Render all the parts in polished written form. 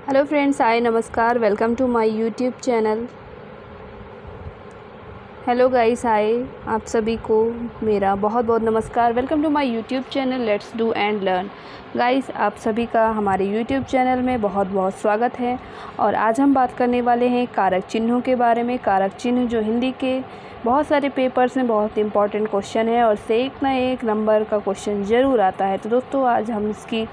Hello friends, hi, नमस्कार, welcome to my YouTube channel. Hello guys, hi, आप सभी को मेरा बहुत बहुत नमस्कार। Welcome to my YouTube channel let's do and learn. Guys, आप सभी का हमारे यूट्यूब चैनल में बहुत बहुत स्वागत है। और आज हम बात करने वाले हैं कारक चिन्हों के बारे में। कारक चिन्ह जो हिंदी के बहुत सारे पेपर्स में बहुत इंपॉर्टेंट क्वेश्चन है और से एक ना एक नंबर का क्वेश्चन ज़रूर आता है। तो दोस्तों, आज हम इसकी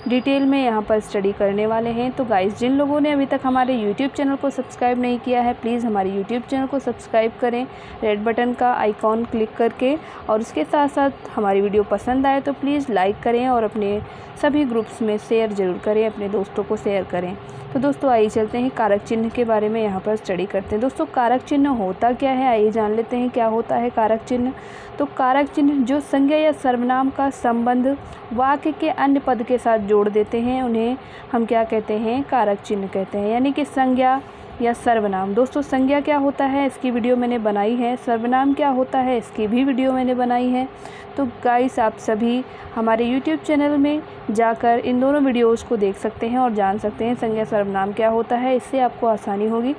डिटेल में यहाँ पर स्टडी करने वाले हैं। तो गाइस, जिन लोगों ने अभी तक हमारे यूट्यूब चैनल को सब्सक्राइब नहीं किया है, प्लीज़ हमारे यूट्यूब चैनल को सब्सक्राइब करें रेड बटन का आइकॉन क्लिक करके। और उसके साथ साथ हमारी वीडियो पसंद आए तो प्लीज़ लाइक करें और अपने सभी ग्रुप्स में शेयर ज़रूर करें, अपने दोस्तों को शेयर करें। तो दोस्तों, आइए चलते हैं कारक चिन्ह के बारे में यहाँ पर स्टडी करते हैं। दोस्तों, कारक चिन्ह होता क्या है, आइए जान लेते हैं क्या होता है कारक चिन्ह। तो कारक चिन्ह जो संज्ञा या सर्वनाम का संबंध वाक्य के अन्य पद के साथ जोड़ देते हैं, उन्हें हम क्या कहते हैं, कारक चिन्ह कहते हैं। यानी कि संज्ञा या सर्वनाम। दोस्तों, संज्ञा क्या होता है, इसकी वीडियो मैंने बनाई है। सर्वनाम क्या होता है, इसकी भी वीडियो मैंने बनाई है। तो गाइस, आप सभी हमारे यूट्यूब चैनल में जाकर इन दोनों वीडियोज़ को देख सकते हैं और जान सकते हैं संज्ञा सर्वनाम क्या होता है। इससे आपको आसानी होगी।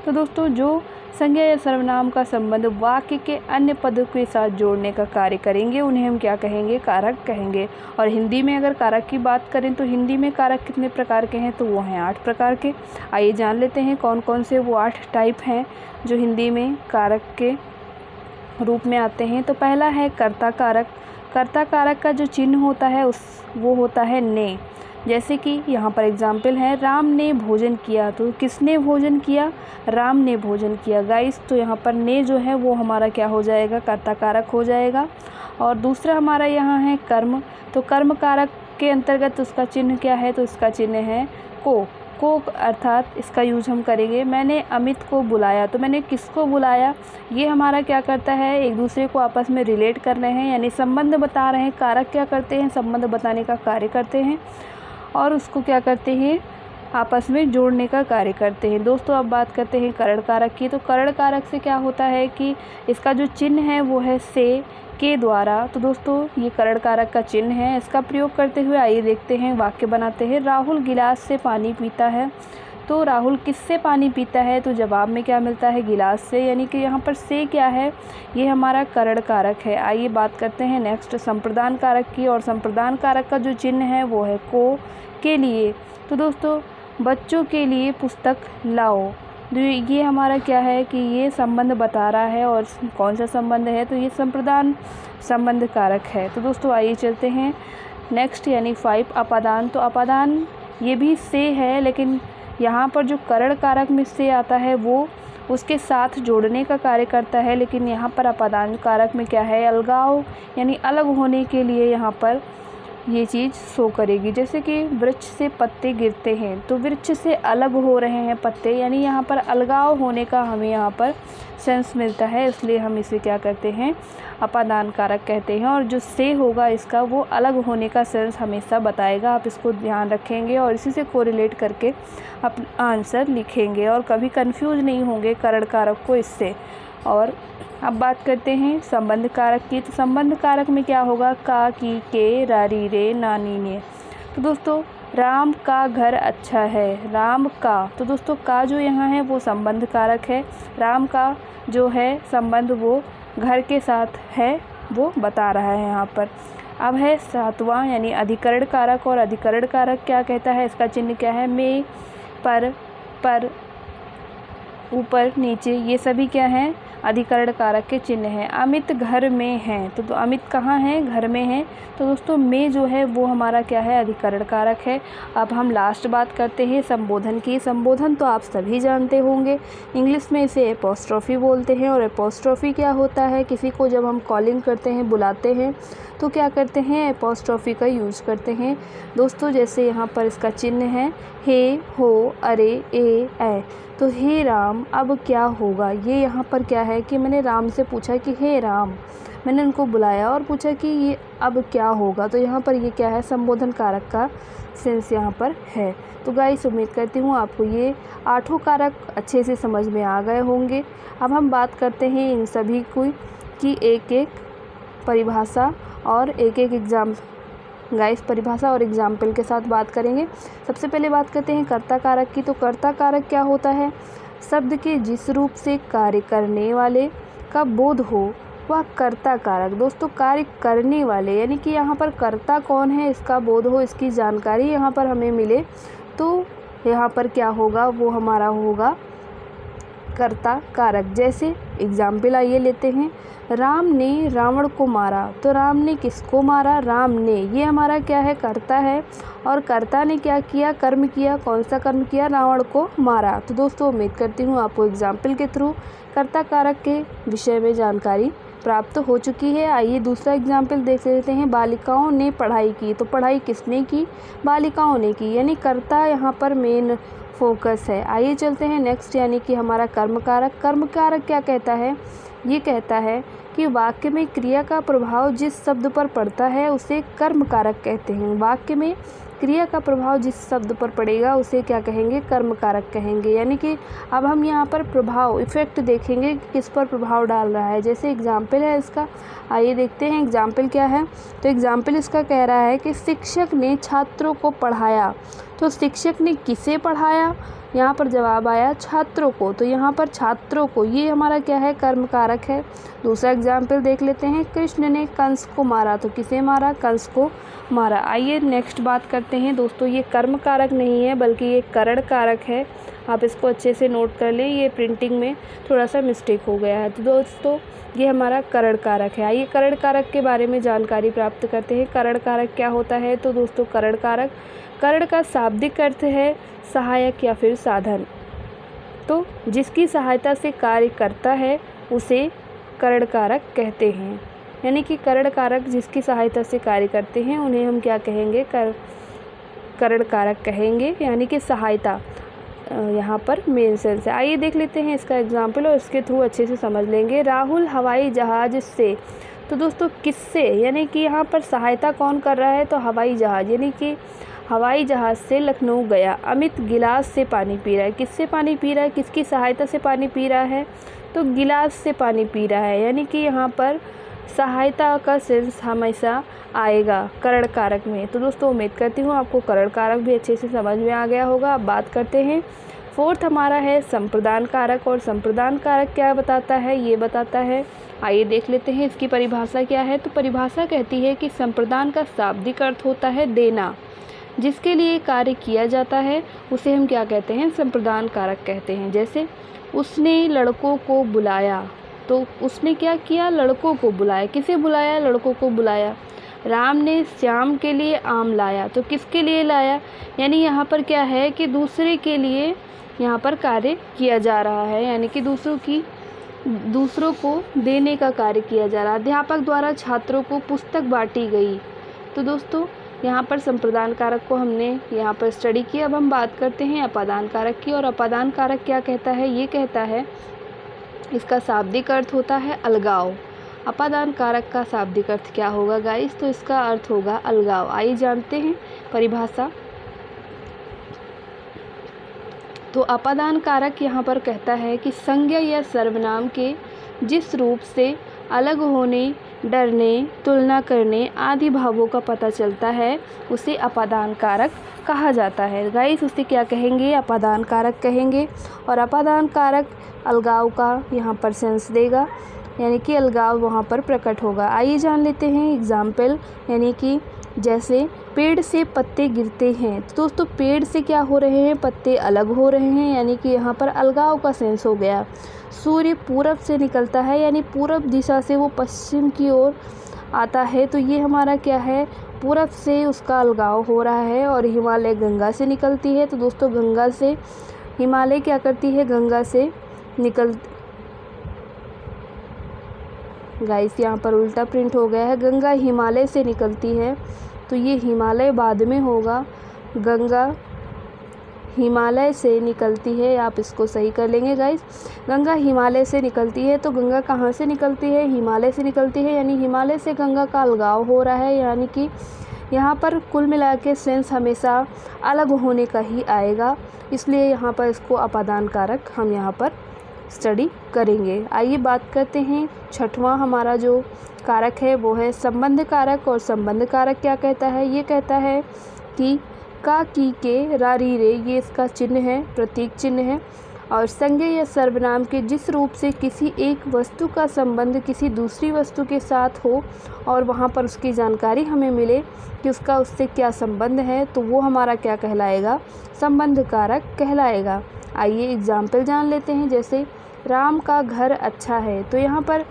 तो दोस्तों, जो संज्ञा या सर्वनाम का संबंध वाक्य के अन्य पदों के साथ जोड़ने का कार्य करेंगे, उन्हें हम क्या कहेंगे, कारक कहेंगे। और हिंदी में अगर कारक की बात करें तो हिंदी में कारक कितने प्रकार के हैं, तो वो हैं 8 प्रकार के। आइए जान लेते हैं कौन कौन से वो 8 टाइप हैं जो हिंदी में कारक के रूप में आते हैं। तो पहला है कर्ता कारक। कर्ता कारक का जो चिन्ह होता है वो होता है ने। जैसे कि यहाँ पर एग्जाम्पल है, राम ने भोजन किया। तो किसने भोजन किया, राम ने भोजन किया। गाइस, तो यहाँ पर ने जो है वो हमारा क्या हो जाएगा, कर्ता कारक हो जाएगा। और दूसरा हमारा यहाँ है कर्म। तो कर्म कारक के अंतर्गत उसका चिन्ह क्या है, तो इसका चिन्ह है को। अर्थात इसका यूज हम करेंगे, मैंने अमित को बुलाया। तो मैंने किसको बुलाया, ये हमारा क्या करता है, एक दूसरे को आपस में रिलेट कर रहे हैं, यानी संबंध बता रहे हैं। कारक क्या करते हैं, संबंध बताने का कार्य करते हैं और उसको क्या करते हैं, आपस में जोड़ने का कार्य करते हैं। दोस्तों, अब बात करते हैं करण कारक की। तो करण कारक से क्या होता है कि इसका जो चिन्ह है वो है से के द्वारा। तो दोस्तों, ये करण कारक का चिन्ह है। इसका प्रयोग करते हुए आइए देखते हैं, वाक्य बनाते हैं। राहुल गिलास से पानी पीता है। तो राहुल किससे पानी पीता है, तो जवाब में क्या मिलता है, गिलास से। यानी कि यहाँ पर से क्या है, ये हमारा करण कारक है। आइए बात करते हैं नेक्स्ट संप्रदान कारक की। और संप्रदान कारक का जो चिन्ह है वो है को के लिए। तो दोस्तों, बच्चों के लिए पुस्तक लाओ। तो ये हमारा क्या है कि ये संबंध बता रहा है। और कौन सा संबंध है, तो ये संप्रदान संबंध कारक है। तो दोस्तों, आइए चलते हैं नेक्स्ट यानी 5 अपादान। तो अपादान ये भी से है, लेकिन यहाँ पर जो करण कारक में से आता है वो उसके साथ जोड़ने का कार्य करता है। लेकिन यहाँ पर अपादान कारक में क्या है, अलगाव यानी अलग होने के लिए यहाँ पर ये चीज़ शो करेगी। जैसे कि वृक्ष से पत्ते गिरते हैं, तो वृक्ष से अलग हो रहे हैं पत्ते, यानी यहाँ पर अलगाव होने का हमें यहाँ पर सेंस मिलता है। इसलिए हम इसे क्या करते हैं, अपादान कारक कहते हैं। और जो से होगा इसका, वो अलग होने का सेंस हमेशा बताएगा। आप इसको ध्यान रखेंगे और इसी से कोरिलेट करके अपना आंसर लिखेंगे और कभी कंफ्यूज नहीं होंगे करण कारक को इससे। और अब बात करते हैं संबंध कारक की। तो संबंध कारक में क्या होगा, का, की, के, रारी, रे, नानी, ने। तो दोस्तों, राम का घर अच्छा है। राम का, तो दोस्तों का जो यहाँ है वो संबंध कारक है। राम का जो है संबंध वो घर के साथ है, वो बता रहा है यहाँ पर। अब है 7वां यानी अधिकरण कारक। और अधिकरण कारक क्या कहता है, इसका चिन्ह क्या है, में, पर, ऊपर, नीचे, ये सभी क्या हैं, अधिकरण कारक के चिन्ह हैं। अमित घर में है। तो अमित कहाँ है, घर में है। तो दोस्तों, में जो है वो हमारा क्या है, अधिकरण कारक है। अब हम लास्ट बात करते हैं संबोधन की। संबोधन तो आप सभी जानते होंगे, इंग्लिश में इसे एपोस्ट्रोफी बोलते हैं। और एपोस्ट्रोफी क्या होता है, किसी को जब हम कॉलिंग करते हैं, बुलाते हैं, तो क्या करते हैं, एपोस्ट्रोफी का यूज़ करते हैं। दोस्तों, जैसे यहाँ पर इसका चिन्ह है हे, हो, अरे, ए। तो हे राम, अब क्या होगा, ये यहाँ पर क्या है कि मैंने राम से पूछा कि हे राम, मैंने उनको बुलाया और पूछा कि ये अब क्या होगा। तो यहाँ पर ये क्या है, संबोधन कारक का सेंस यहाँ पर है। तो गाइस, उम्मीद करती हूँ आपको ये 8 कारक अच्छे से समझ में आ गए होंगे। अब हम बात करते हैं इन सभी की एक एक परिभाषा और एक एक गाइस परिभाषा और एग्जाम्पल के साथ बात करेंगे। सबसे पहले बात करते हैं कर्ता कारक की। तो कर्ता कारक क्या होता है? शब्द के जिस रूप से कार्य करने वाले का बोध हो वह कर्ता कारक। दोस्तों कार्य करने वाले यानी कि यहाँ पर कर्ता कौन है इसका बोध हो, इसकी जानकारी यहाँ पर हमें मिले तो यहाँ पर क्या होगा, वो हमारा होगा कर्ता कारक। जैसे एग्जाम्पल आइए लेते हैं, राम ने रावण को मारा। तो राम ने किसको मारा? राम ने, ये हमारा क्या है? कर्ता है। और कर्ता ने क्या किया? कर्म किया। कौन सा कर्म किया? रावण को मारा। तो दोस्तों उम्मीद करती हूँ आपको एग्जाम्पल के थ्रू कर्ता कारक के विषय में जानकारी प्राप्त हो चुकी है। आइए दूसरा एग्जाम्पल देख लेते हैं। बालिकाओं ने पढ़ाई की। तो पढ़ाई किसने की? बालिकाओं ने की, यानी कर्ता यहाँ पर मेन फोकस है। आइए चलते हैं नेक्स्ट, यानी कि हमारा कर्म कारक। कर्म कारक क्या कहता है? ये कहता है कि वाक्य में क्रिया का प्रभाव जिस शब्द पर पड़ता है उसे कर्म कारक कहते हैं। वाक्य में क्रिया का प्रभाव जिस शब्द पर पड़ेगा उसे क्या कहेंगे? कर्म कारक कहेंगे। यानी कि अब हम यहाँ पर प्रभाव इफ़ेक्ट देखेंगे कि किस पर प्रभाव डाल रहा है। जैसे एग्जाम्पल है इसका, आइए देखते हैं एग्जाम्पल क्या है। तो एग्जाम्पल इसका कह रहा है कि शिक्षक ने छात्रों को पढ़ाया। तो शिक्षक ने किसे पढ़ाया? यहाँ पर जवाब आया छात्रों को। तो यहाँ पर छात्रों को, ये हमारा क्या है? कर्म कारक है। दूसरा एग्जाम्पल देख लेते हैं, कृष्ण ने कंस को मारा। तो किसे मारा? कंस को मारा। आइए नेक्स्ट बात करते हैं। दोस्तों ये कर्म कारक नहीं है बल्कि ये करण कारक है, आप इसको अच्छे से नोट कर लें, ये प्रिंटिंग में थोड़ा सा मिस्टेक हो गया है। तो दोस्तों ये हमारा करण कारक है। आइए करण कारक के बारे में जानकारी प्राप्त करते हैं। करण कारक क्या होता है? तो दोस्तों करण कारक, करण का शाब्दिक अर्थ है सहायक या फिर साधन। तो जिसकी सहायता से कार्य करता है उसे करण कारक कहते हैं। यानी कि करण कारक जिसकी सहायता से कार्य करते हैं उन्हें हम क्या कहेंगे? करण कारक कहेंगे, यानी कि सहायता यहाँ पर मेन सेंस है। आइए देख लेते हैं इसका एग्जाम्पल और इसके थ्रू अच्छे से समझ लेंगे। राहुल हवाई जहाज़ से। तो दोस्तों किससे, यानी कि यहाँ पर सहायता कौन कर रहा है? तो हवाई जहाज़, यानी कि हवाई जहाज़ से लखनऊ गया। अमित गिलास से पानी पी रहा है। किससे पानी पी रहा है? किसकी सहायता से पानी पी रहा है? तो गिलास से पानी पी रहा है। यानी कि यहाँ पर सहायता का सेंस हमेशा आएगा करण कारक में। तो दोस्तों उम्मीद करती हूँ आपको करण कारक भी अच्छे से समझ में आ गया होगा। अब बात करते हैं फोर्थ हमारा है संप्रदान कारक। और संप्रदान कारक क्या बताता है? ये बताता है, आइए देख लेते हैं इसकी परिभाषा क्या है। तो परिभाषा कहती है कि संप्रदान का शाब्दिक अर्थ होता है देना। जिसके लिए कार्य किया जाता है उसे हम क्या कहते हैं? संप्रदान कारक कहते हैं। जैसे उसने लड़कों को बुलाया। तो उसने क्या किया? लड़कों को बुलाया। किसे बुलाया? लड़कों को बुलाया। राम ने श्याम के लिए आम लाया। तो किसके लिए लाया? यानी यहाँ पर क्या है कि दूसरे के लिए यहाँ पर कार्य किया जा रहा है, यानी कि दूसरों को देने का कार्य किया जा रहा है। अध्यापक द्वारा छात्रों को पुस्तक बांटी गई। तो दोस्तों यहाँ पर संप्रदान कारक को हमने यहाँ पर स्टडी किया। अब हम बात करते हैं अपादान कारक की। और अपादान कारक क्या कहता है? ये कहता है, इसका शाब्दिक अर्थ होता है अलगाव। अपादान कारक का शाब्दिक अर्थ क्या होगा गाइस? तो इसका अर्थ होगा अलगाव। आइए जानते हैं परिभाषा। तो अपादान कारक यहाँ पर कहता है कि संज्ञा या सर्वनाम के जिस रूप से अलग होने, डरने, तुलना करने आदि भावों का पता चलता है उसे अपादान कारक कहा जाता है। गाइस उसे क्या कहेंगे? अपादान कारक कहेंगे। और अपादान कारक अलगाव का यहाँ पर सेंस देगा, यानी कि अलगाव वहाँ पर प्रकट होगा। आइए जान लेते हैं एग्जाम्पल, यानी कि जैसे पेड़ से पत्ते गिरते हैं। तो दोस्तों पेड़ से क्या हो रहे हैं? पत्ते अलग हो रहे हैं, यानी कि यहाँ पर अलगाव का सेंस हो गया। सूर्य पूरब से निकलता है, यानी पूरब दिशा से वो पश्चिम की ओर आता है। तो ये हमारा क्या है? पूरब से उसका अलगाव हो रहा है। और हिमालय गंगा से निकलती है। तो दोस्तों गंगा से हिमालय क्या करती है? गंगा से गाइस यहाँ पर उल्टा प्रिंट हो गया है। गंगा हिमालय से निकलती है, तो ये हिमालय बाद में होगा। गंगा हिमालय से निकलती है, आप इसको सही कर लेंगे गाइस। गंगा हिमालय से निकलती है। तो गंगा कहाँ से निकलती है? हिमालय से निकलती है, यानी हिमालय से गंगा का अलगाव हो रहा है। यानी कि यहाँ पर कुल मिला के सेंस हमेशा अलग होने का ही आएगा, इसलिए यहाँ पर इसको अपादान कारक हम यहाँ पर स्टडी करेंगे। आइए बात करते हैं छठवां हमारा जो कारक है वो है संबंध कारक। और संबंध कारक क्या कहता है? ये कहता है कि का, की, के, रा, री, रे ये इसका चिन्ह है, प्रतीक चिन्ह है। और संज्ञा या सर्वनाम के जिस रूप से किसी एक वस्तु का संबंध किसी दूसरी वस्तु के साथ हो और वहाँ पर उसकी जानकारी हमें मिले कि उसका उससे क्या संबंध है, तो वो हमारा क्या कहलाएगा? संबंध कारक कहलाएगा। आइए एग्जाम्पल जान लेते हैं। जैसे राम का घर अच्छा है, तो यहाँ पर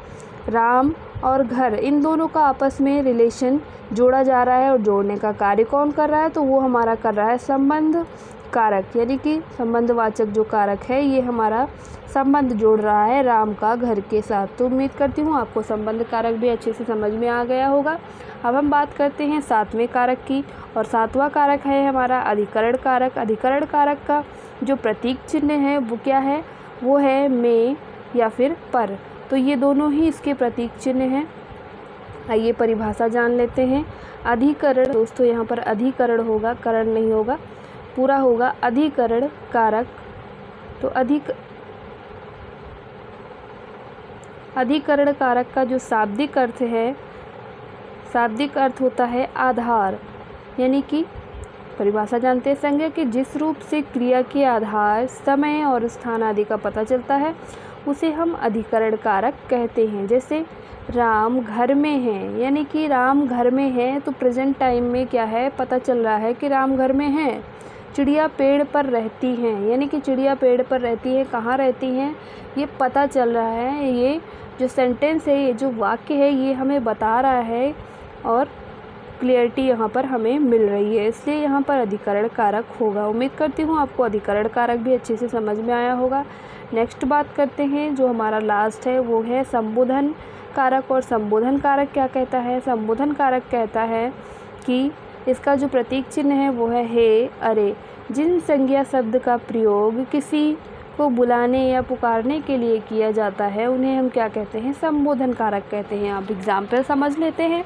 राम और घर इन दोनों का आपस में रिलेशन जोड़ा जा रहा है और जोड़ने का कार्य कौन कर रहा है? तो वो हमारा कर रहा है संबंध कारक, यानी कि संबंधवाचक जो कारक है ये हमारा संबंध जोड़ रहा है राम का घर के साथ। तो उम्मीद करती हूँ आपको संबंध कारक भी अच्छे से समझ में आ गया होगा। अब हम बात करते हैं सातवें कारक की, और सातवां कारक है हमारा अधिकरण कारक। अधिकरण कारक का जो प्रतीक चिन्ह है वो क्या है? वो है में या फिर पर। तो ये दोनों ही इसके प्रतीक चिन्ह हैं। आइए परिभाषा जान लेते हैं। अधिकरण, दोस्तों यहाँ पर अधिकरण होगा, करण नहीं होगा, पूरा होगा अधिकरण कारक। तो अधिकरण कारक का जो शाब्दिक अर्थ है, शाब्दिक अर्थ होता है आधार, यानी कि परिभाषा जानते हैं। संज्ञा के जिस रूप से क्रिया के आधार, समय और स्थान आदि का पता चलता है उसे हम अधिकरण कारक कहते हैं। जैसे राम घर में है, यानी कि राम घर में है, तो प्रेजेंट टाइम में क्या है? पता चल रहा है कि राम घर में है। चिड़िया पेड़ पर रहती हैं, यानी कि चिड़िया पेड़ पर रहती है, कहाँ रहती हैं ये पता चल रहा है। ये जो सेंटेंस है, ये जो वाक्य है, ये हमें बता रहा है और क्लियरिटी यहाँ पर हमें मिल रही है, इसलिए यहाँ पर अधिकरण कारक होगा। उम्मीद करती हूँ आपको अधिकरण कारक भी अच्छे से समझ में आया होगा। नेक्स्ट बात करते हैं, जो हमारा लास्ट है वो है संबोधन कारक। और संबोधन कारक क्या कहता है? संबोधन कारक कहता है कि इसका जो प्रतीक चिन्ह है वो है हे, अरे। जिन संज्ञा शब्द का प्रयोग किसी को बुलाने या पुकारने के लिए किया जाता है उन्हें हम क्या कहते हैं? संबोधन कारक कहते हैं। आप एग्जाम्पल समझ लेते हैं।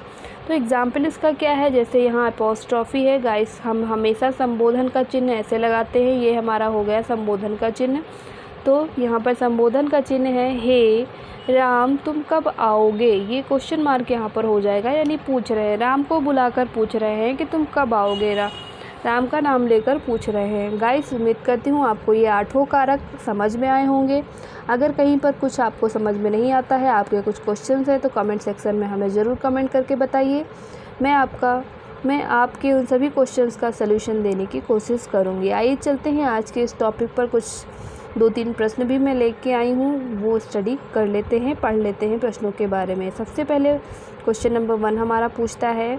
तो एग्जाम्पल इसका क्या है? जैसे यहाँ अपॉस्ट्रॉफी है गाइस, हम हमेशा संबोधन का चिन्ह ऐसे लगाते हैं, ये हमारा हो गया संबोधन का चिन्ह। तो यहाँ पर संबोधन का चिन्ह है हे राम तुम कब आओगे, ये क्वेश्चन मार्क यहाँ पर हो जाएगा, यानी पूछ रहे हैं, राम को बुलाकर पूछ रहे हैं कि तुम कब आओगे। राम का नाम लेकर पूछ रहे हैं। गाइस उम्मीद करती हूँ आपको ये आठों कारक समझ में आए होंगे। अगर कहीं पर कुछ आपको समझ में नहीं आता है, आपके कुछ क्वेश्चंस हैं, तो कमेंट सेक्शन में हमें ज़रूर कमेंट करके बताइए। मैं आपके उन सभी क्वेश्चंस का सलूशन देने की कोशिश करूँगी। आइए चलते हैं आज के इस टॉपिक पर, कुछ 2-3 प्रश्न भी मैं लेके आई हूँ, वो स्टडी कर लेते हैं, पढ़ लेते हैं प्रश्नों के बारे में। सबसे पहले क्वेश्चन नंबर 1 हमारा पूछता है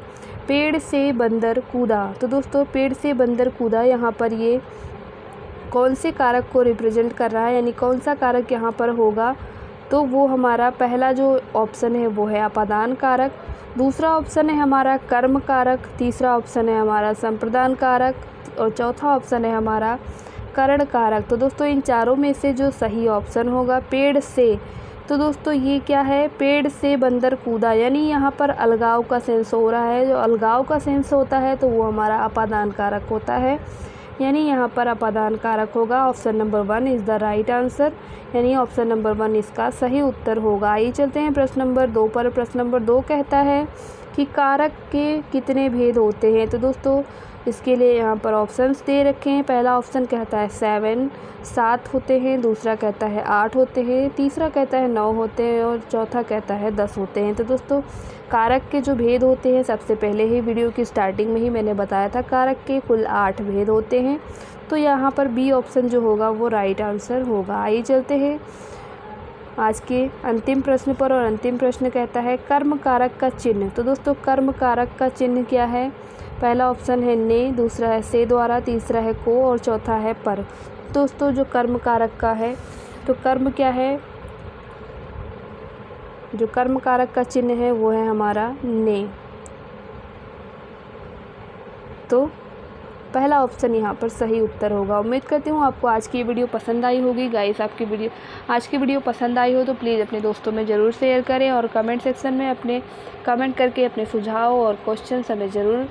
पेड़ से बंदर कूदा। तो दोस्तों पेड़ से बंदर कूदा, यहाँ पर ये कौन से कारक को रिप्रेजेंट कर रहा है, यानी कौन सा कारक यहाँ पर होगा? तो वो हमारा पहला जो ऑप्शन है वो है अपादान कारक, दूसरा ऑप्शन है हमारा कर्म कारक, तीसरा ऑप्शन है हमारा संप्रदान कारक और चौथा ऑप्शन है हमारा करण कारक। तो दोस्तों इन चारों में से जो सही ऑप्शन होगा पेड़ से, तो दोस्तों ये क्या है? पेड़ से बंदर कूदा, यानी यहाँ पर अलगाव का सेंस हो रहा है। जो अलगाव का सेंस होता है तो वो हमारा अपादान कारक होता है, यानी यहाँ पर अपादान कारक होगा। Option number 1 is the right answer, यानी ऑप्शन नंबर 1 इसका सही उत्तर होगा। आइए चलते हैं प्रश्न नंबर 2 पर। प्रश्न नंबर 2 कहता है कि कारक के कितने भेद होते हैं। तो दोस्तों इसके लिए यहाँ पर ऑप्शंस दे रखे हैं। पहला ऑप्शन कहता है 7 होते हैं, दूसरा कहता है 8 होते हैं, तीसरा कहता है 9 होते हैं और चौथा कहता है 10 होते हैं। तो दोस्तों कारक के जो भेद होते हैं, सबसे पहले ही वीडियो की स्टार्टिंग में ही मैंने बताया था, कारक के कुल 8 भेद होते हैं। तो यहाँ पर बी ऑप्शन जो होगा वो राइट आंसर होगा। आइए चलते हैं आज के अंतिम प्रश्न पर, और अंतिम प्रश्न कहता है कर्म कारक का चिन्ह। तो दोस्तों कर्म कारक का चिन्ह क्या है? पहला ऑप्शन है ने, दूसरा है से द्वारा, तीसरा है को और चौथा है पर। दोस्तों जो कर्म कारक का है, तो कर्म क्या है? जो कर्म कारक का चिन्ह है वो है हमारा ने। तो पहला ऑप्शन यहाँ पर सही उत्तर होगा। उम्मीद करती हूँ आपको आज की वीडियो पसंद आई होगी। गाइस आज की वीडियो पसंद आई हो तो प्लीज़ अपने दोस्तों में ज़रूर शेयर करें और कमेंट सेक्शन में अपने कमेंट करके अपने सुझाव और क्वेश्चन हमें ज़रूर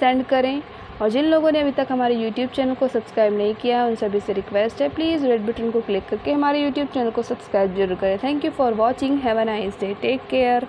सेंड करें। और जिन लोगों ने अभी तक हमारे यूट्यूब चैनल को सब्सक्राइब नहीं किया है उन सभी से रिक्वेस्ट है, प्लीज़ रेड बटन को क्लिक करके हमारे यूट्यूब चैनल को सब्सक्राइब जरूर करें। Thank you for watching. Have a nice day. Take care.